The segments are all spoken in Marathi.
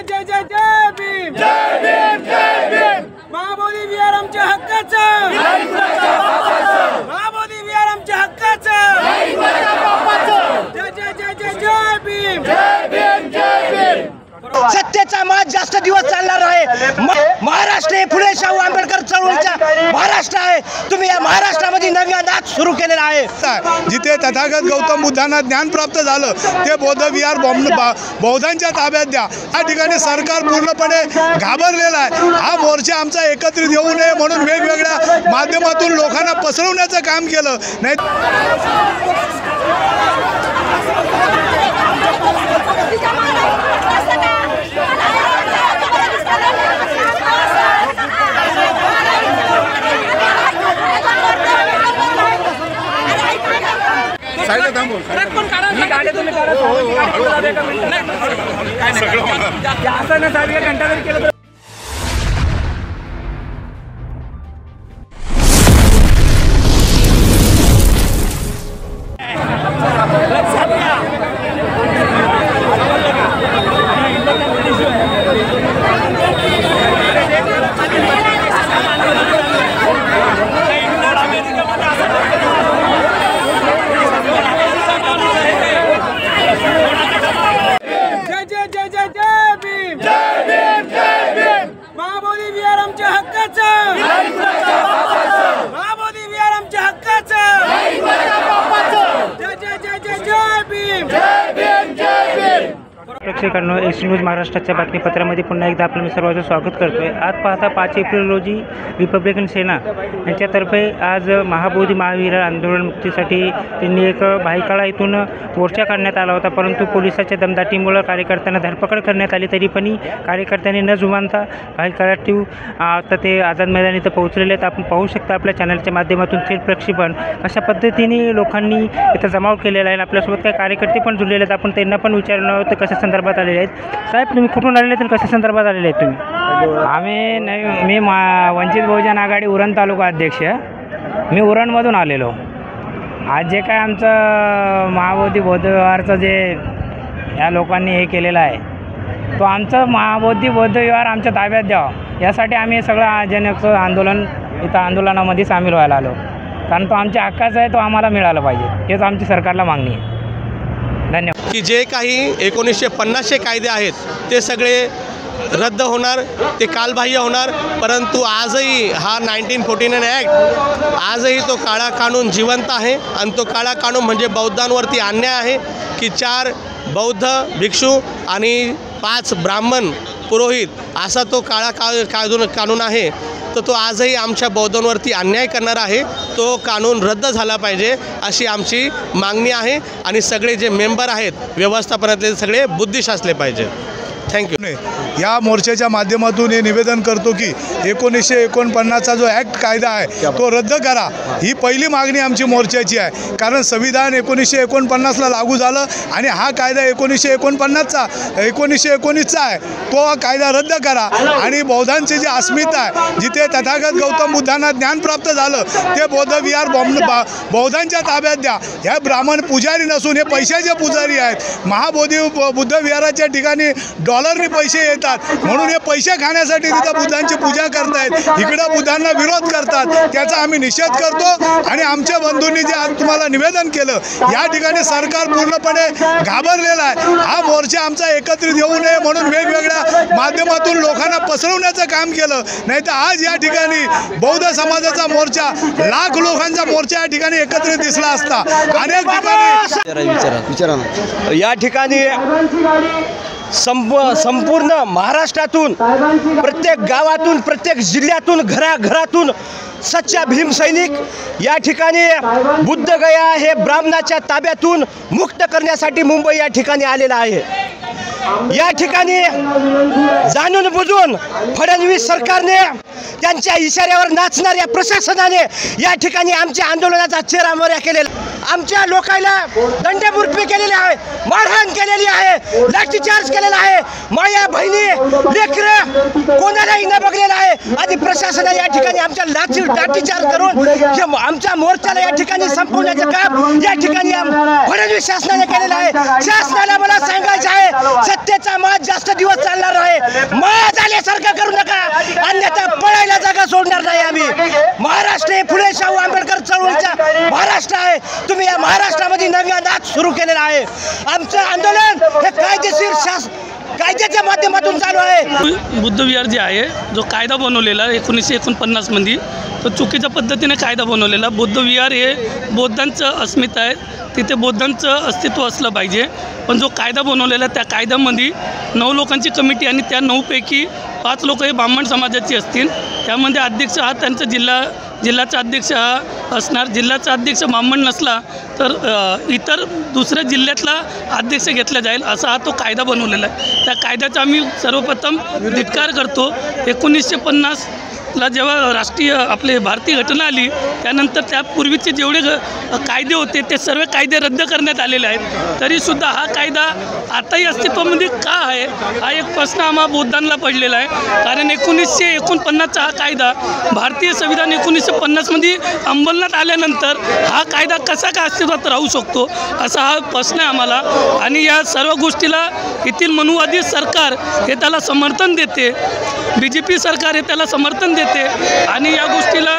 जय जय जय भीम, जय भीम, जय भीम। महाबोधी विहार आमच्या हक्काचं, महाबोधी विहार आमच्या हक्काचं, जय जय जय जय जय भीम, जय भीम, जय भीम। सत्तेचा माज जास्त दिवस चालणार आहे। महाराष्ट्र हे फुले शाहू आंबेडकर चळवळीचा महाराष्ट्र आहे। तुम्ही या महाराष्ट्रामध्ये नव्या नाच सुरू केलेला आहे। जिथे तथागत गौतम बुद्धांना ज्ञान प्राप्त झालं ते बौद्ध विहार बौद्धांच्या ताब्यात द्या। या ठिकाणी सरकार पूर्णपणे घाबरलेलं आहे। हा मोर्चा आमचा एकत्रित येऊ नये म्हणून वेगवेगळ्या माध्यमातून लोकांना पसरवण्याचं काम केलं नाही। प्रेक्षकांनो, एक्स न्यूज महाराष्ट्राच्या बातमीपत्रामध्ये पुन्हा एकदा आपलं मी सर्वांचं स्वागत करतोय। आज पाहता 5 एप्रिल रोजी रिपब्लिकन सेना यांच्यातर्फे आज महाबोधी महावीर आंदोलन मुक्तीसाठी त्यांनी एक भायखळा इथून मोर्चा काढण्यात आला होता, परंतु पोलिसाच्या दमदाटीमुळे कार्यकर्त्यांना धरपकड करण्यात आली। तरी पण कार्यकर्त्यांनी न जुमानता भायखळा आता ते आझाद मैदान इथं पोहोचलेले आहेत। आपण पाहू शकता आपल्या चॅनलच्या माध्यमातून थेट प्रक्षेपण अशा पद्धतीने लोकांनी इथं जमाव केलेला आहे। आपल्यासोबत काही कार्यकर्ते पण जुळलेले आहेत, आपण त्यांना पण विचारणार आहोत कशा संदर्भात आलेले आहेत। साहेब, तुम्ही कुठून आलेले आहेत आणि कशा संदर्भात आलेले आहेत तुम्ही? मी वंचित बहुजन आघाडी उरण तालुका अध्यक्ष, मी उरणमधून आलेलो। आज जे काय आमचं महाबोधी बौद्ध विहारचं जे या लोकांनी हे केलेलं आहे, तो आमचं महाबोधी बौद्ध विहार आमच्या ताब्यात द्यावं यासाठी आम्ही सगळं जनक आंदोलन इथं आंदोलनामध्ये सामील व्हायला आलो, कारण तो आमच्या हक्काचा आहे, तो आम्हाला मिळाला पाहिजे, हेच आमची सरकारला मागणी आहे। धन्यवाद। की जे काही 1950चे कायदे आहेत ते सगळे रद्द होणार, ते कालबाह्य होणार, परंतु आजही हा 1949 ॲक्ट आजही तो काळा कानून जिवंत आहे। आणि तो काळा कानून म्हणजे बौद्धांवरती अन्याय आहे की 4 बौद्ध भिक्षू आणि 5 ब्राह्मण पुरोहित असा तो काळा कानून आहे। तर तो आजही आमच्या बौद्धांवरती अन्याय करणार आहे। तो कानून रद्द झाला पाहिजे अशी आमची मागणी आहे आणि सगळे जे मेंबर आहेत व्यवस्थापनातले सगळे बुद्धिस्ट असले पाहिजे। थँक्यू। या मोर्चाच्या माध्यमातून हे निवेदन करतो की 1949चा जो ॲक्ट कायदा आहे तो रद्द करा, ही पहिली मागणी आमची मोर्चाची आहे। कारण संविधान 1949ला लागू झालं आणि हा कायदा 1919चा आहे, तो कायदा रद्द करा आणि बौद्धांची जी अस्मिता आहे, जिथे तथागत गौतम बुद्धांना ज्ञान प्राप्त झालं ते बौद्ध विहार बौद्धांच्या ताब्यात द्या। ह्या ब्राह्मण पुजारी नसून हे पैशाचे पुजारी आहेत। महाबोधी बुद्ध विहाराच्या ठिकाणी डॉलरने पैसे येतात, म्हणून हे पैसे खाण्यासाठी तिथं बुद्धांची पूजा करतायत, इकडं बुद्धांना विरोध करतात, त्याचा आम्ही निषेध करतो। आणि आमच्या बंधूंनी जे आज तुम्हाला निवेदन केलं, या ठिकाणी सरकार पूर्णपणे घाबरलेलं आहे। हा मोर्चा आमचा एकत्रित येऊ नये म्हणून वेगवेगळ्या माध्यमातून लोकांना पसरवण्याचं काम केलं, नाही तर आज या ठिकाणी बौद्ध समाजाचा मोर्चा, लाख लोकांचा मोर्चा या ठिकाणी एकत्रित दिसला असता। अनेक ठिकाणी या ठिकाणी संपूर्ण महाराष्ट्रातून प्रत्येक गावातून प्रत्येक जिल्ह्यातून घराघरातून सच्चा भीमसैनिक या ठिकाणी बुद्धगया हे ब्राह्मणाच्या ताब्यातून मुक्त करण्यासाठी मुंबई या ठिकाणी आलेला आहे। या ठिकाणी जाणून बुजून फडणवीस सरकारने त्यांच्या इशाऱ्यावर नाचणाऱ्या प्रशासनाने या ठिकाणी आमच्या आंदोलनाचा चेहरामोहरा केलेला, आमच्या लोकांना दंडमुक्ती केलेली आहे, मारहाण केलेली आहे, लाठीचार्ज केलेला आहे, माया बहिणी लेकरं कोणालाही न बघलेलं आहे आणि प्रशासनाने या ठिकाणी आमच्या लाठीचार्ज करून आमच्या मोर्चाला या ठिकाणी संपवण्याचं काम या ठिकाणी फडणवीस शासनाने केलेलं आहे। शासनाला मला सांगायचं आहे, सत्तेचा माज जास्त दिवस चालणार आहे। माज आल्यासारखं करू नका, अन्यथा पळायला जागा सोडणार नाही आम्ही. महाराष्ट्र हे फुले शाहू आंबेडकर चळवळीचा महाराष्ट्र आहे. तुम्ही या महाराष्ट्रामध्ये नव्या नाच सुरू केलेला आहे. आमचं आंदोलन हे कायदेशीर कायद्याच्या माध्यमातून चालू आहे. बुद्ध विहार जे आहे, जो कायदा बनवलेला 1949 मध्ये, तो चुकीच्या पद्धतीने कायदा बनवलेला. बुद्ध विहार हे बौद्धांचं अस्मिता आहे, तिथे बौद्धांचं अस्तित्व असलं पाहिजे. पण जो कायदा बनवलेला त्या कायद्यामध्ये 9 लोकांची कमिटी आणि त्या 9 पैकी 5 लोक हे ब्राह्मण समाजाची असतील. त्यामध्ये अध्यक्ष हा त्यांचा जिल्ह्याचा अध्यक्ष हा असणार. जिल्ह्याचा अध्यक्ष ब्राह्मण नसला तर इतर दुसऱ्या जिल्ह्यातला अध्यक्ष घेतला जाईल, असा हा तो कायदा बनवलेला आहे. त्या कायद्याचा आम्ही सर्वप्रथम धिक्कार करतो. 1950ला जेव्हा राष्ट्रीय आपले भारतीय घटना आली, त्यानंतर त्यापूर्वीचे जेवढे कायदे होते ते सर्व कायदे रद्द करण्यात आलेले आहेत. तरीसुद्धा हा कायदा आताही अस्तित्वामध्ये का आहे, हा एक प्रश्न आम्हा बौद्धांना पडलेला आहे. कारण 1949चा हा कायदा भारतीय संविधान 1950मध्ये अंमलात आल्यानंतर हा कायदा कसा का अस्तित्वात राहू शकतो, असा हा प्रश्न आहे आम्हाला. आणि या सर्व गोष्टीला येथील मनुवादी सरकार हे त्याला समर्थन देते, BJP सरकार हे त्याला समर्थन देते आणि या गोष्टीला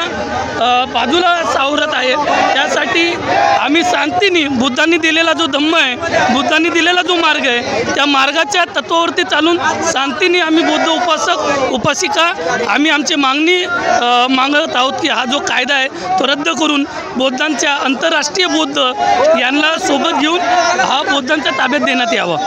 बाजूला सावरत आहे. त्यासाठी आम्ही शांतीने बुद्धांनी दिलेला जो धम्म आहे, बुद्धांनी दिलेला जो मार्ग आहे, त्या मार्गाच्या तत्वावरती चालून शांतीने आम्ही बौद्ध उपासिका आम्ही आमची मागणी मागत आहोत की हा जो कायदा आहे तो रद्द करून बौद्धांच्या आंतरराष्ट्रीय बौद्ध यांना सोबत घेऊन हा बौद्धांच्या ताब्यात देण्यात यावा.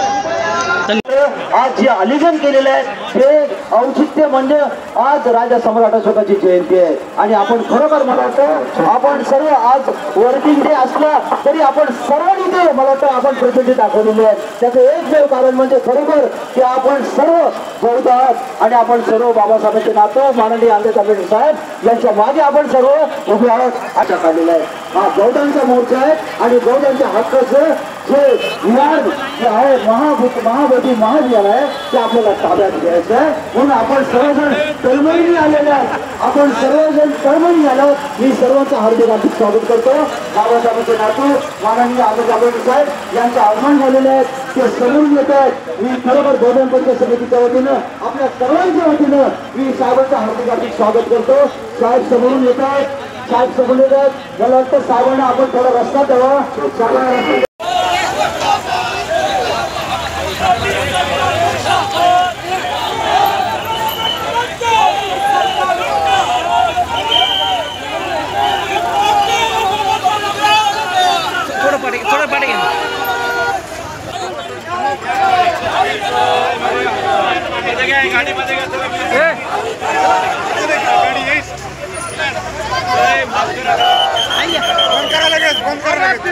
आज जे आलिंगन केलेलं आहे हे औचित्य म्हणजे आज राजा सम्राट अशोकाची जयंती आहे. आणि आपण खरोखर मला वाटतं आपण सर्व आज वर्किंग डे असला तरी आपण सर्वांनी ते मला वाटतं आपण प्रसिद्धी दाखवलेली आहे. त्याचं एकमेव कारण म्हणजे खरोखर की आपण सर्व बौद्ध आहात आणि आपण सर्व बाबासाहेबांचे नातं माननीय आंबेडकर साहेब यांच्या मागे आपण सर्व उभे आहोत. अशा काढलेला आहे हा बौद्धांचा मोर्चा आहे आणि बौद्धांच्या हक्काचं जे विहार जे आहे महाबोधी महाविहार आहे ते आपल्याला ताब्यात घ्यायचं आहे. म्हणून आपण सर्वजण तळमळीने आलेले आहेत, आपण सर्वजण तळमळीने आलो. मी सर्वांचं हार्दिक स्वागत करतो. बाबासाहेबांचे नातू माननीय आंबेडकर साहेब यांचं आगमन झालेलं आहे, ते समोरून येत आहेत. मी खरोखर बौद्ध पंचायत समितीच्या वतीनं आपल्या सर्वांच्या वतीनं मी साहेबांचं हार्दिक स्वागत करतो. साहेब समोरून येत आहेत, साहेब समोर येत आहेत. मला वाटतं साहेबांना आपण थोडा रस्ता द्यावा. फोन करा लगेच, फोन करा लगेच.